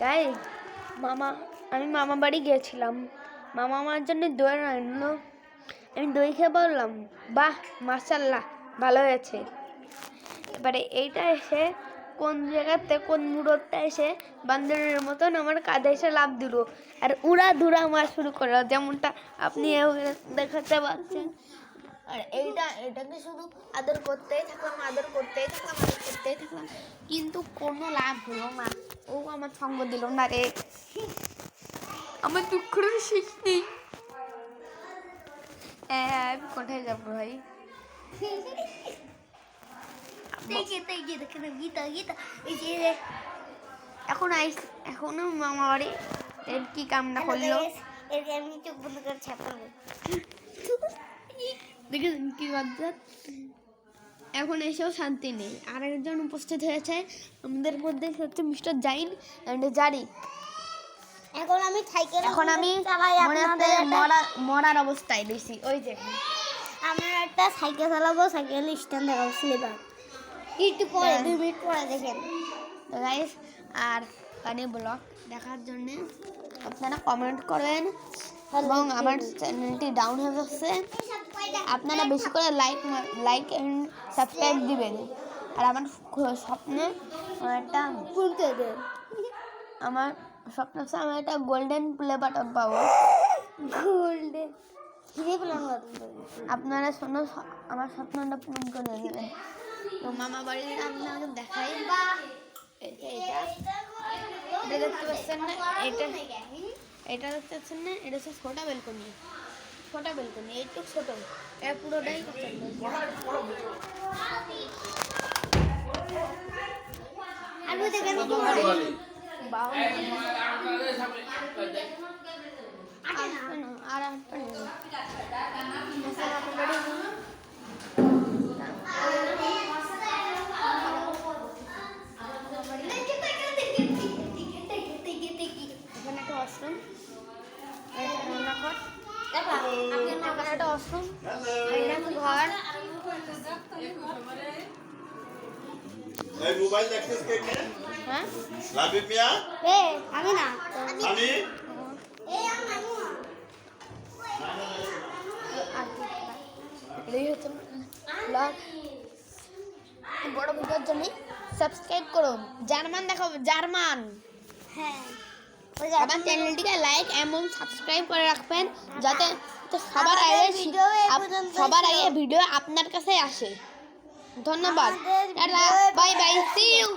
Guys আমি মামা বাড়ি গিয়েছিলাম। মামা আমার জন্য দই আনলো। আমি দই খেয়ে বললাম, বাহ মাশাআল্লাহ ভালো হয়েছে। এবারে এইটা এসে কোন জায়গাতে কোন মুড়োটা এসে বান্দরের মতন আমার কাঁধে এসে লাফ দিল আর উড়া ধুরা মার শুরু করলো, যেমনটা আপনি দেখাতে পাচ্ছেন। আর এটাকে শুধু আদর করতেই থাকলাম, কিন্তু কোনো লাভ হলো না। ও আমার সঙ্গ দিল না রে, আমার দুঃখের শেষ নেই। আমি কোথায় যাবো ভাই? এখনো মামা বাড়ি এর কি কামনা করলো, আমি চোখ বন্ধ করে ছাপাবো। দেখেছেন কি বাচ্চা? এখন এসেও শান্তি নেই। আর একজন উপস্থিত হয়েছে আমাদের মধ্যে, হচ্ছে মিস্টার জাইন অ্যান্ড জারি। এখন আমি মরার অবস্থায় দিছি। ওই যে আমরা একটা সাইকেল চালাবো, সাইকেল স্ট্যান্ড দেখাবো সিলেবাস একটু পরে 2 মিনিট পরে দেখেন তো গাইস। আর কানে ব্লগ দেখার জন্য আপনারা কমেন্ট করবেন এবং আমার চ্যানেলটি ডাউন হয়ে যাচ্ছে, আপনারা বেশি করে লাইক এন্ড সাবস্ক্রাইব দিবেন। আর আমার স্বপ্নে আমার স্বপ্ন হচ্ছে আমি একটা গোল্ডেন প্লে বাটন পাবো। আপনারা শোনো, আমার স্বপ্নটা পূরণ করে দেবেন। তো মামা বাড়ির আপনাকে দেখাই, এটা দেখতে পাচ্ছেন না, এটা দেখতে পাচ্ছেন না, এটা হচ্ছে ছোটা বেলকনি, এইটুক ছোট, এটা পুরোটাই আর এখানে একটা ওয়াশরুম, একটা ওয়াশরুম, ঘর। এই মোবাইল দেখছিস কে কে? হ্যাঁ লাবিব মিয়া, আমি না, আমি এই আমি এই হচ্ছে ব্লগ। বড় ভিডিওর জন্য সাবস্ক্রাইব করুন। জার্মান দেখাবো, জার্মান। হ্যাঁ আমার চ্যানেলটিকে লাইক এবং সাবস্ক্রাইব করে রাখবেন, যাতে সবার আগে ভিডিও আপনার কাছে আসে। ধন্যবাদ, বাই বাই, সি ইউ।